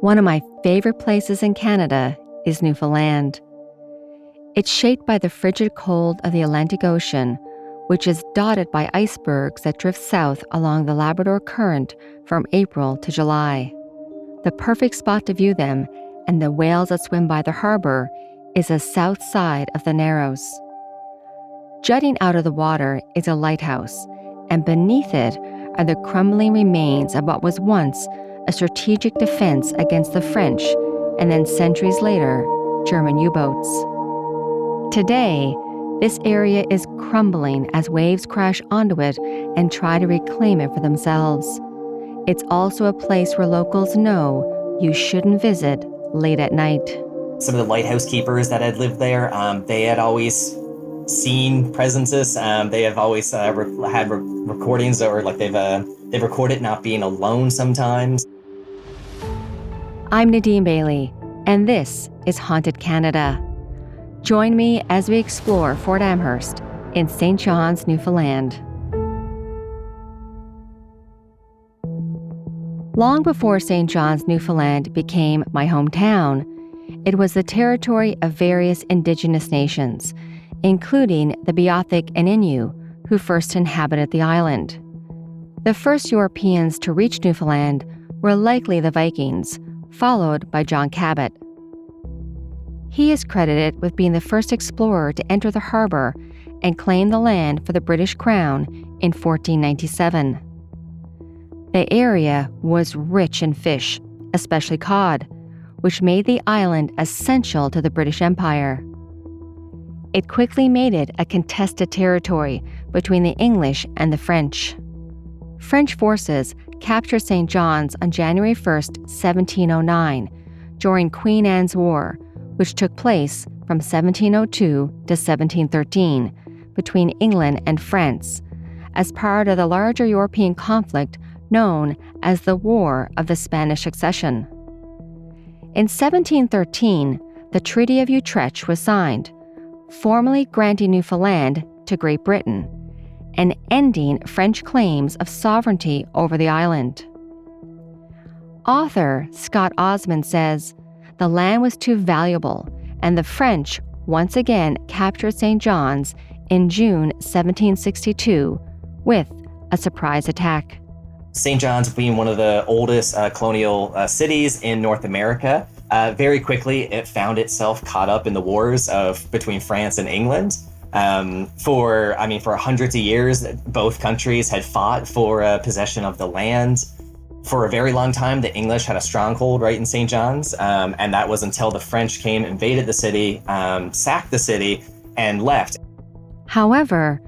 One of my favorite places in Canada is Newfoundland. It's shaped by the frigid cold of the Atlantic Ocean, which is dotted by icebergs that drift south along the Labrador Current from April to July. The perfect spot to view them and the whales that swim by the harbor is the south side of the Narrows. Jutting out of the water is a lighthouse, and beneath it are the crumbling remains of what was once a strategic defense against the French and then centuries later, German U-boats. Today, this area is crumbling as waves crash onto it and try to reclaim it for themselves. It's also a place where locals know you shouldn't visit late at night. Some of the lighthouse keepers that had lived there, they had always seen presences. They have always had recordings, or like they've recorded not being alone sometimes. I'm Nadine Bailey, and this is Haunted Canada. Join me as we explore Fort Amherst in St. John's, Newfoundland. Long before St. John's, Newfoundland became my hometown, it was the territory of various Indigenous nations, including the Beothuk and Innu, who first inhabited the island. The first Europeans to reach Newfoundland were likely the Vikings, followed by John Cabot. He is credited with being the first explorer to enter the harbor and claim the land for the British Crown in 1497. The area was rich in fish, especially cod, which made the island essential to the British Empire. It quickly made it a contested territory between the English and the French. French forces captured St. John's on January 1, 1709, during Queen Anne's War, which took place from 1702 to 1713 between England and France, as part of the larger European conflict known as the War of the Spanish Succession. In 1713, the Treaty of Utrecht was signed, formally granting Newfoundland to Great Britain and ending French claims of sovereignty over the island. Author Scott Osmond says the land was too valuable, and the French once again captured St. John's in June 1762 with a surprise attack. St. John's being one of the oldest colonial cities in North America, very quickly it found itself caught up in the wars between France and England. For hundreds of years, both countries had fought for possession of the land. For a very long time, the English had a stronghold right in St. John's, and that was until the French came, invaded the city, sacked the city, and left. However,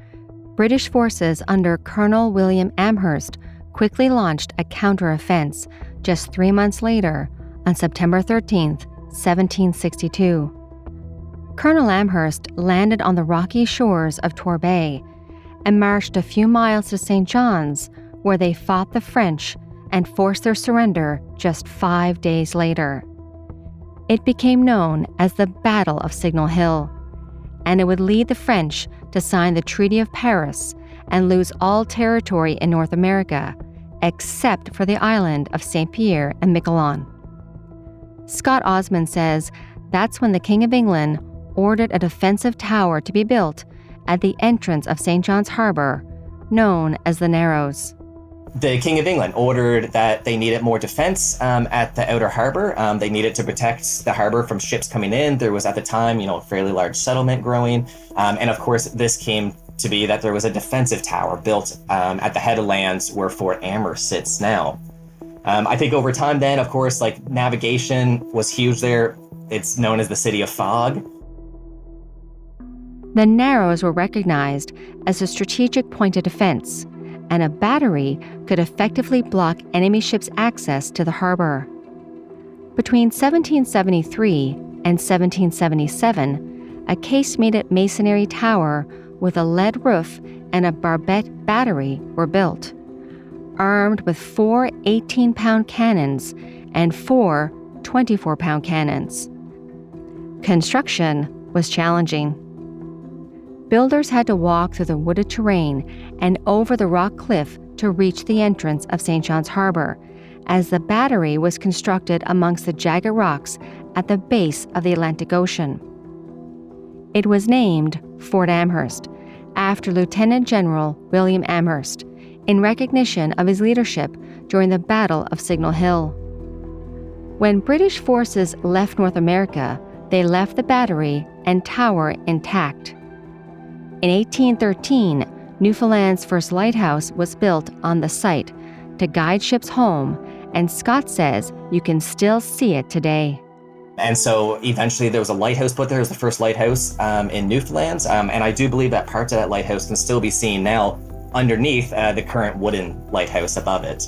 British forces under Colonel William Amherst quickly launched a counteroffensive just 3 months later, on September 13, 1762. Colonel Amherst landed on the rocky shores of Torbay and marched a few miles to St. John's, where they fought the French and forced their surrender just 5 days later. It became known as the Battle of Signal Hill, and it would lead the French to sign the Treaty of Paris and lose all territory in North America, except for the island of St. Pierre and Miquelon. Scott Osmond says that's when the King of England ordered a defensive tower to be built at the entrance of St. John's Harbour, known as the Narrows. The King of England ordered that they needed more defense at the outer harbor. They needed to protect the harbor from ships coming in. There was at the time, a fairly large settlement growing. And of course, this came to be that there was a defensive tower built at the head of lands where Fort Amherst sits now. I think over time then, of course, navigation was huge there. It's known as the City of Fog. The Narrows were recognized as a strategic point of defense, and a battery could effectively block enemy ships' access to the harbor. Between 1773 and 1777, a casemated masonry tower with a lead roof and a barbette battery were built, armed with 4 18-pound cannons and 4 24-pound cannons. Construction was challenging. Builders had to walk through the wooded terrain and over the rock cliff to reach the entrance of St. John's Harbour, as the battery was constructed amongst the jagged rocks at the base of the Atlantic Ocean. It was named Fort Amherst after Lieutenant General William Amherst in recognition of his leadership during the Battle of Signal Hill. When British forces left North America, they left the battery and tower intact. In 1813, Newfoundland's first lighthouse was built on the site to guide ships home, and Scott says you can still see it today. And so eventually there was a lighthouse put there. It was the first lighthouse in Newfoundland. And I do believe that parts of that lighthouse can still be seen now underneath the current wooden lighthouse above it.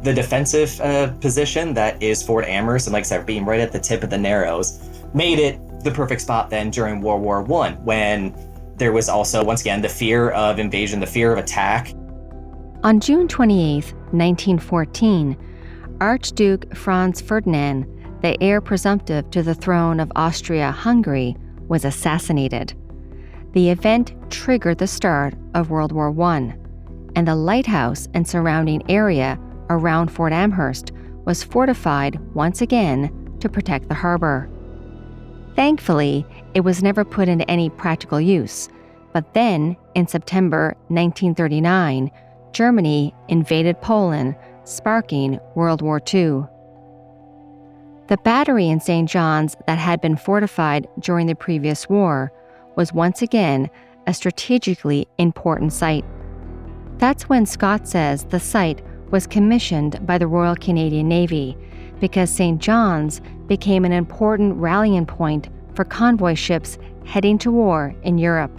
The defensive position that is Fort Amherst, and like I said, being right at the tip of the Narrows, made it the perfect spot then during World War I, when there was also, once again, the fear of invasion, the fear of attack. On June 28, 1914, Archduke Franz Ferdinand, the heir presumptive to the throne of Austria-Hungary, was assassinated. The event triggered the start of World War I, and the lighthouse and surrounding area around Fort Amherst was fortified once again to protect the harbor. Thankfully, it was never put into any practical use, but then, in September 1939, Germany invaded Poland, sparking World War II. The battery in St. John's that had been fortified during the previous war was once again a strategically important site. That's when Scott says the site was commissioned by the Royal Canadian Navy because St. John's became an important rallying point for convoy ships heading to war in Europe.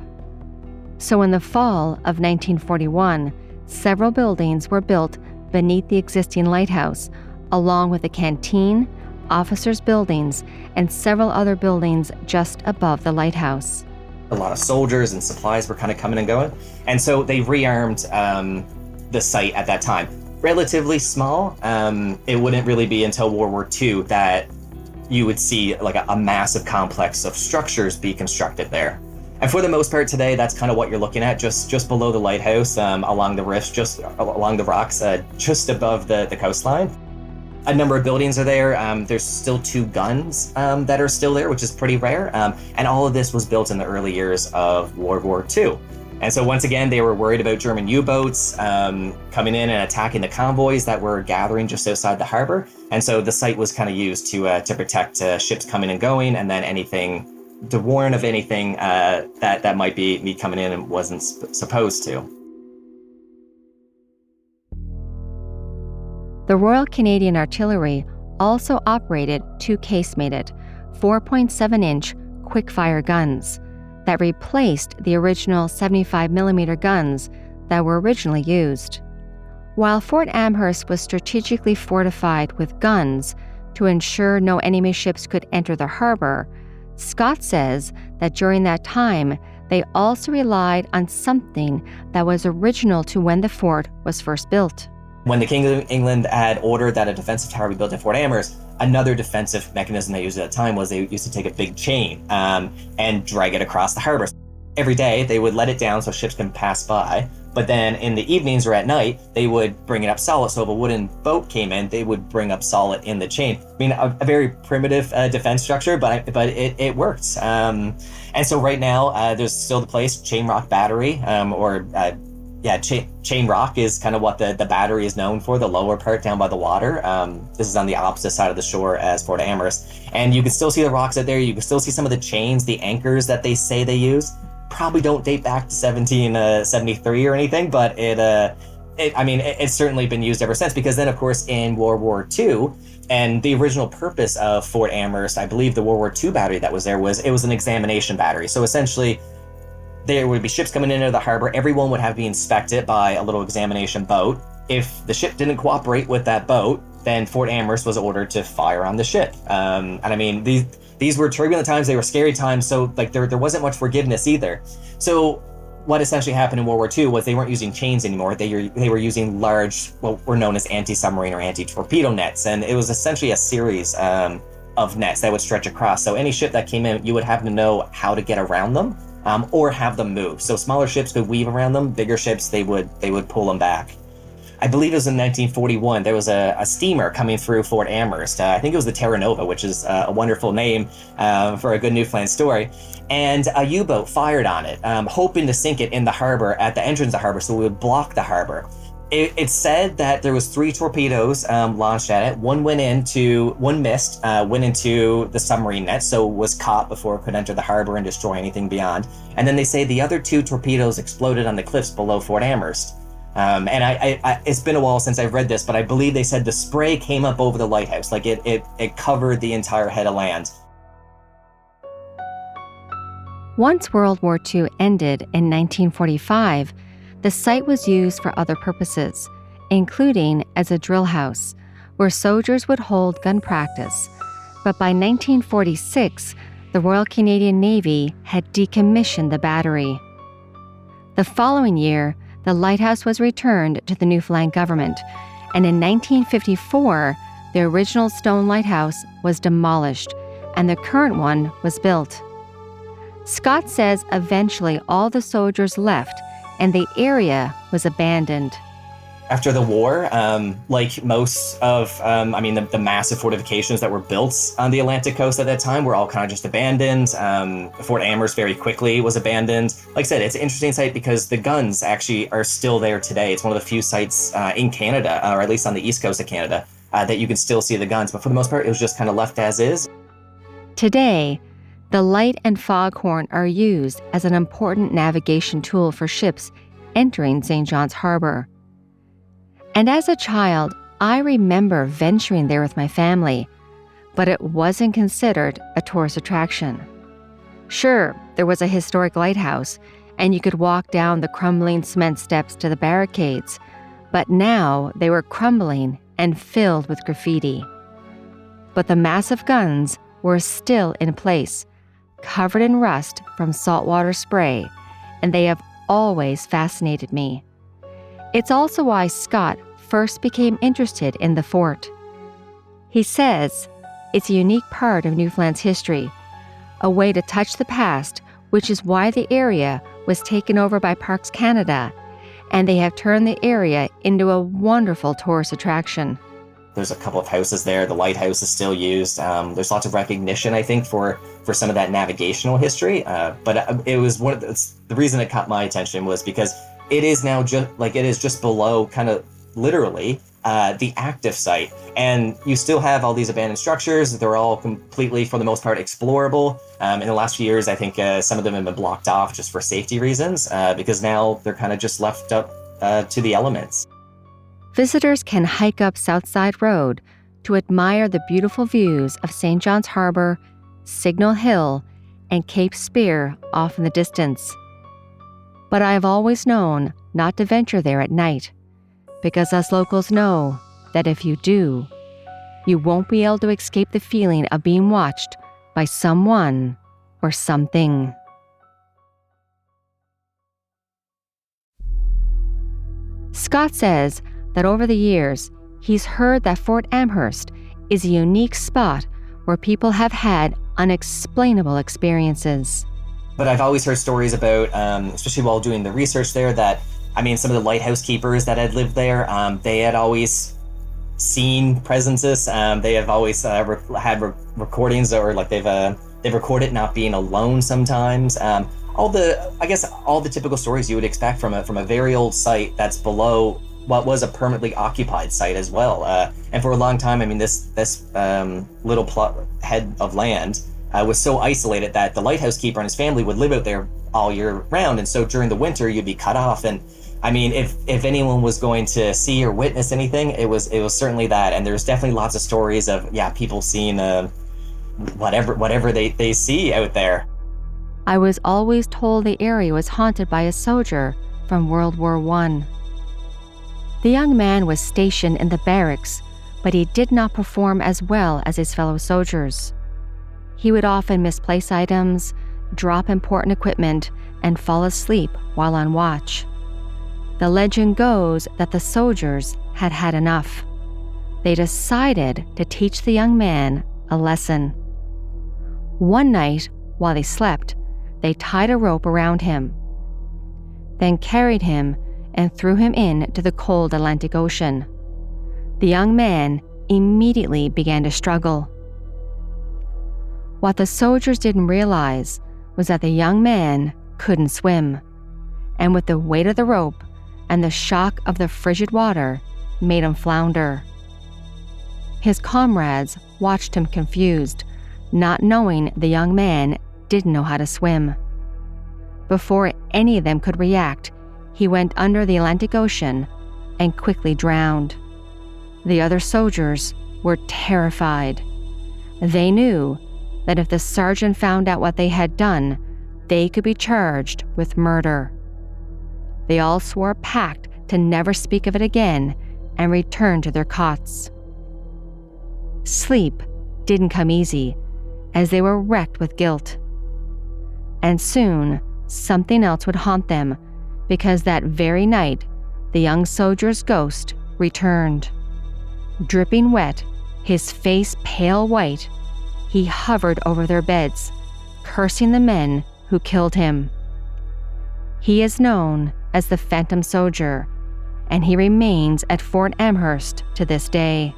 So in the fall of 1941, several buildings were built beneath the existing lighthouse, along with a canteen, officers' buildings, and several other buildings just above the lighthouse. A lot of soldiers and supplies were kind of coming and going. And so they rearmed the site at that time. Relatively small. It wouldn't really be until World War II that you would see like a massive complex of structures be constructed there. And for the most part today, that's kind of what you're looking at, just below the lighthouse, along the riffs, just along the rocks, just above the coastline. A number of buildings are there. There's still 2 guns that are still there, which is pretty rare. And all of this was built in the early years of World War II. And so once again, they were worried about German U-boats coming in and attacking the convoys that were gathering just outside the harbor. And so the site was kind of used to protect ships coming and going, and then anything to warn of anything that might be coming in and wasn't supposed to. The Royal Canadian Artillery also operated 2 casemated, 4.7-inch quick-fire guns that replaced the original 75mm guns that were originally used. While Fort Amherst was strategically fortified with guns to ensure no enemy ships could enter the harbor, Scott says that during that time, they also relied on something that was original to when the fort was first built. When the King of England had ordered that a defensive tower be built at Fort Amherst, another defensive mechanism they used at the time was they used to take a big chain and drag it across the harbor. Every day, they would let it down so ships can pass by, but then in the evenings or at night, they would bring it up solid. So if a wooden boat came in, they would bring up solid in the chain. I mean, a very primitive defense structure, but it worked. And so right now, there's still the place, Chain Rock Battery, Chain Rock is kind of what the battery is known for, the lower part down by the water. This is on the opposite side of the shore as Fort Amherst. And you can still see the rocks out there. You can still see some of the chains, the anchors that they say they use. Probably don't date back to 1773 or anything, but it's certainly been used ever since, because then, of course, in World War II, and the original purpose of Fort Amherst, I believe the World War II battery that was there was an examination battery. So essentially, there would be ships coming into the harbor. Everyone would have to be inspected by a little examination boat. If the ship didn't cooperate with that boat, then Fort Amherst was ordered to fire on the ship. And I mean, these were turbulent times. They were scary times. So like there wasn't much forgiveness either. So what essentially happened in World War II was they weren't using chains anymore. They were using large, what were known as anti-submarine or anti-torpedo nets. And it was essentially a series of nets that would stretch across. So any ship that came in, you would have to know how to get around them. Or have them move. So smaller ships could weave around them, bigger ships, they would pull them back. I believe it was in 1941, there was a steamer coming through Fort Amherst. I think it was the Terra Nova, which is a wonderful name for a good Newfoundland story. And a U-boat fired on it, hoping to sink it in the harbor at the entrance of the harbor so it would block the harbor. It's said that there was 3 torpedoes launched at it. One missed, went into the submarine net, so was caught before it could enter the harbor and destroy anything beyond. And then they say the other 2 torpedoes exploded on the cliffs below Fort Amherst. And it's been a while since I've read this, but I believe they said the spray came up over the lighthouse, like it covered the entire head of land. Once World War II ended in 1945, the site was used for other purposes, including as a drill house, where soldiers would hold gun practice. But by 1946, the Royal Canadian Navy had decommissioned the battery. The following year, the lighthouse was returned to the Newfoundland government, and in 1954, the original stone lighthouse was demolished, and the current one was built. Scott says eventually all the soldiers left, and the area was abandoned. After the war, like most of, the massive fortifications that were built on the Atlantic coast at that time were all kind of just abandoned. Fort Amherst very quickly was abandoned. Like I said, it's an interesting site because the guns actually are still there today. It's one of the few sites in Canada, or at least on the east coast of Canada, that you can still see the guns. But for the most part, it was just kind of left as is. Today, the light and foghorn are used as an important navigation tool for ships entering St. John's Harbour. And as a child, I remember venturing there with my family, but it wasn't considered a tourist attraction. Sure, there was a historic lighthouse, and you could walk down the crumbling cement steps to the barricades, but now they were crumbling and filled with graffiti. But the massive guns were still in place, covered in rust from saltwater spray, and they have always fascinated me. It's also why Scott first became interested in the fort. He says it's a unique part of Newfoundland's history, a way to touch the past, which is why the area was taken over by Parks Canada, and they have turned the area into a wonderful tourist attraction. There's a couple of houses there. The lighthouse is still used. There's lots of recognition, I think, for some of that navigational history. But it was one of the reason it caught my attention was because it is now just below, kind of literally, the active site. And you still have all these abandoned structures. They're all completely, for the most part, explorable. In the last few years, I think some of them have been blocked off just for safety reasons, because now they're kind of just left up to the elements. Visitors can hike up Southside Road to admire the beautiful views of St. John's Harbour, Signal Hill, and Cape Spear off in the distance. But I have always known not to venture there at night, because us locals know that if you do, you won't be able to escape the feeling of being watched by someone or something. Scott says that over the years, he's heard that Fort Amherst is a unique spot where people have had unexplainable experiences. But I've always heard stories about, especially while doing the research there, that, some of the lighthouse keepers that had lived there, they had always seen presences. They have always had recordings, or like they've recorded not being alone sometimes. All the typical stories you would expect from a very old site that's below what was a permanently occupied site as well. And for a long time, this little head of land was so isolated that the lighthouse keeper and his family would live out there all year round. And so during the winter, you'd be cut off. And if anyone was going to see or witness anything, it was certainly that. And there's definitely lots of stories of, people seeing whatever they see out there. I was always told the area was haunted by a soldier from World War I. The young man was stationed in the barracks, but he did not perform as well as his fellow soldiers. He would often misplace items, drop important equipment, and fall asleep while on watch. The legend goes that the soldiers had had enough. They decided to teach the young man a lesson. One night, while he slept, they tied a rope around him, then carried him and threw him into the cold Atlantic Ocean. The young man immediately began to struggle. What the soldiers didn't realize was that the young man couldn't swim, and with the weight of the rope and the shock of the frigid water made him flounder. His comrades watched him confused, not knowing the young man didn't know how to swim. Before any of them could react, he went under the Atlantic Ocean and quickly drowned. The other soldiers were terrified. They knew that if the sergeant found out what they had done, they could be charged with murder. They all swore a pact to never speak of it again and returned to their cots. Sleep didn't come easy, as they were wrecked with guilt. And soon, something else would haunt them, because that very night, the young soldier's ghost returned. Dripping wet, his face pale white, he hovered over their beds, cursing the men who killed him. He is known as the Phantom Soldier, and he remains at Fort Amherst to this day.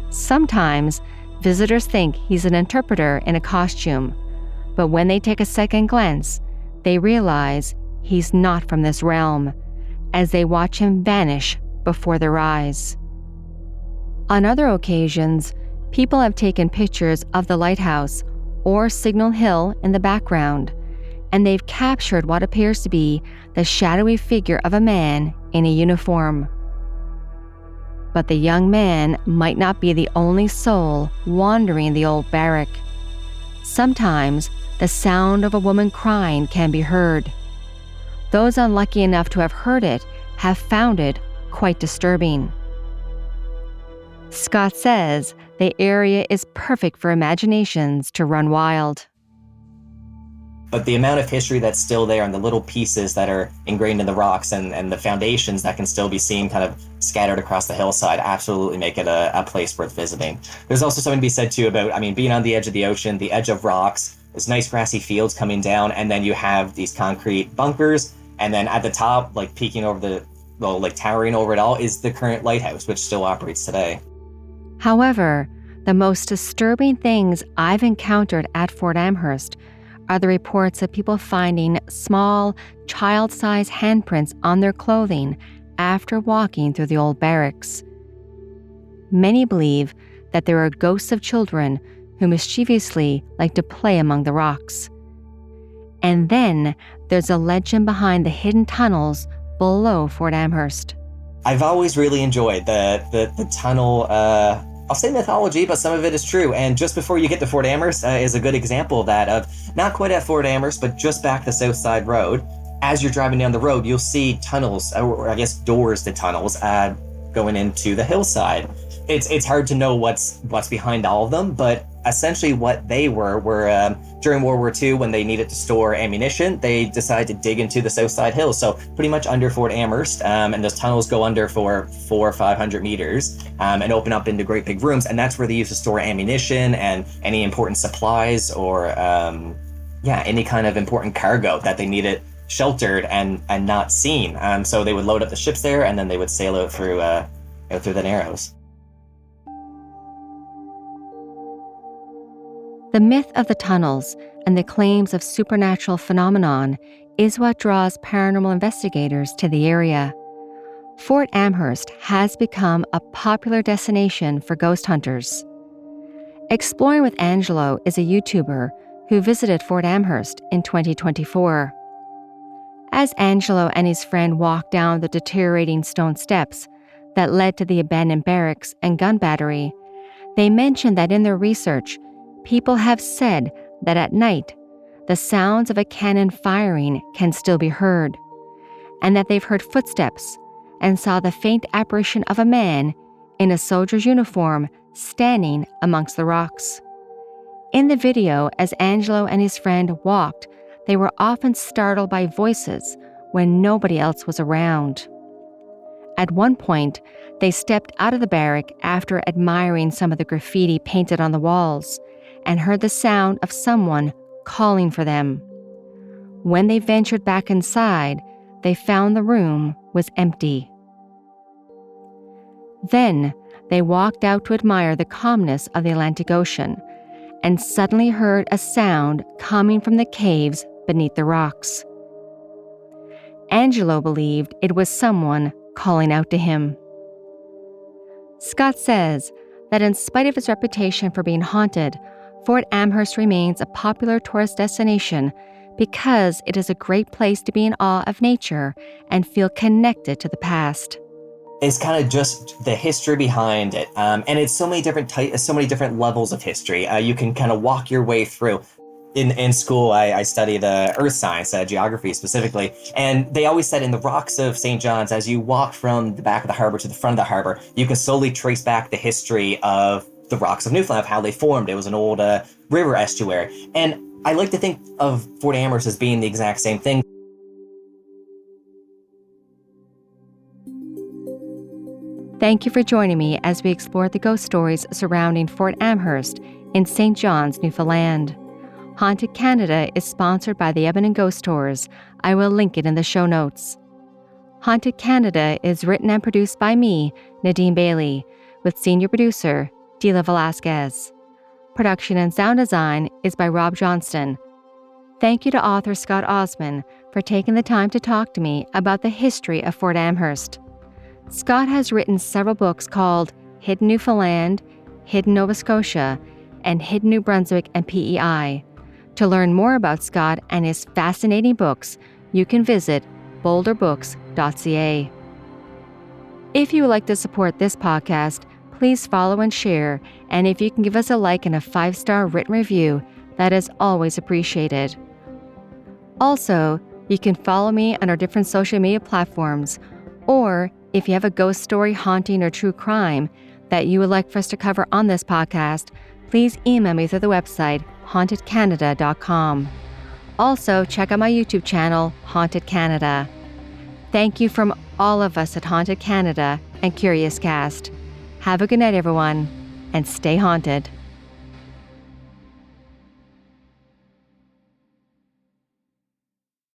Sometimes, visitors think he's an interpreter in a costume, but when they take a second glance, they realize he's not from this realm, as they watch him vanish before their eyes. On other occasions, people have taken pictures of the lighthouse or Signal Hill in the background, and they've captured what appears to be the shadowy figure of a man in a uniform. But the young man might not be the only soul wandering the old barrack. Sometimes the sound of a woman crying can be heard. Those unlucky enough to have heard it have found it quite disturbing. Scott says the area is perfect for imaginations to run wild. But the amount of history that's still there and the little pieces that are ingrained in the rocks and the foundations that can still be seen kind of scattered across the hillside absolutely make it a place worth visiting. There's also something to be said too about, being on the edge of the ocean, the edge of rocks, there's nice grassy fields coming down, and then you have these concrete bunkers, and then at the top, peeking over towering over it all, is the current lighthouse, which still operates today. However, the most disturbing things I've encountered at Fort Amherst are the reports of people finding small, child-sized handprints on their clothing after walking through the old barracks. Many believe that there are ghosts of children who mischievously like to play among the rocks. And then there's a legend behind the hidden tunnels below Fort Amherst. I've always really enjoyed the tunnel, I'll say mythology, but some of it is true. And just before you get to Fort Amherst is a good example of that, of not quite at Fort Amherst, but just back the South Side Road. As you're driving down the road, you'll see tunnels, or I guess doors to tunnels, going into the hillside. It's hard to know what's behind all of them, but essentially what they were during World War II, when they needed to store ammunition, they decided to dig into the Southside Hills. So pretty much under Fort Amherst, and those tunnels go under for 400 or 500 meters and open up into great big rooms. And that's where they used to store ammunition and any important supplies or any kind of important cargo that they needed sheltered and not seen. So they would load up the ships there, and then they would sail out through the Narrows. The myth of the tunnels and the claims of supernatural phenomenon is what draws paranormal investigators to the area. Fort Amherst has become a popular destination for ghost hunters. Exploring with Angelo is a YouTuber who visited Fort Amherst in 2024. As Angelo and his friend walked down the deteriorating stone steps that led to the abandoned barracks and gun battery, they mentioned that in their research, people have said that at night, the sounds of a cannon firing can still be heard, and that they've heard footsteps and saw the faint apparition of a man in a soldier's uniform standing amongst the rocks. In the video, as Angelo and his friend walked, they were often startled by voices when nobody else was around. At one point, they stepped out of the barrack after admiring some of the graffiti painted on the walls and heard the sound of someone calling for them. When they ventured back inside, they found the room was empty. Then they walked out to admire the calmness of the Atlantic Ocean and suddenly heard a sound coming from the caves beneath the rocks. Angelo believed it was someone calling out to him. Scott says that in spite of its reputation for being haunted, Fort Amherst remains a popular tourist destination because it is a great place to be in awe of nature and feel connected to the past. It's kind of just the history behind it, and it's so many different levels of history. You can kind of walk your way through. In school, I studied earth science, geography specifically, and they always said in the rocks of St. John's, as you walk from the back of the harbor to the front of the harbor, you can slowly trace back the history of the rocks of Newfoundland, of how they formed. It was an old river estuary. And I like to think of Fort Amherst as being the exact same thing. Thank you for joining me as we explore the ghost stories surrounding Fort Amherst in St. John's, Newfoundland. Haunted Canada is sponsored by the Edmonton Ghost Tours. I will link it in the show notes. Haunted Canada is written and produced by me, Nadine Bailey, with senior producer, Dila Velasquez. Production and sound design is by Rob Johnston. Thank you to author Scott Osman for taking the time to talk to me about the history of Fort Amherst. Scott has written several books called Hidden Newfoundland, Hidden Nova Scotia, and Hidden New Brunswick and PEI. To learn more about Scott and his fascinating books, you can visit boulderbooks.ca. If you would like to support this podcast, please follow and share, and if you can give us a like and a 5-star written review, that is always appreciated. Also, you can follow me on our different social media platforms, or if you have a ghost story, haunting, or true crime that you would like for us to cover on this podcast, please email me through the website hauntedcanada.com. Also, check out my YouTube channel, Haunted Canada. Thank you from all of us at Haunted Canada and Curious Cast. Have a good night, everyone, and stay haunted.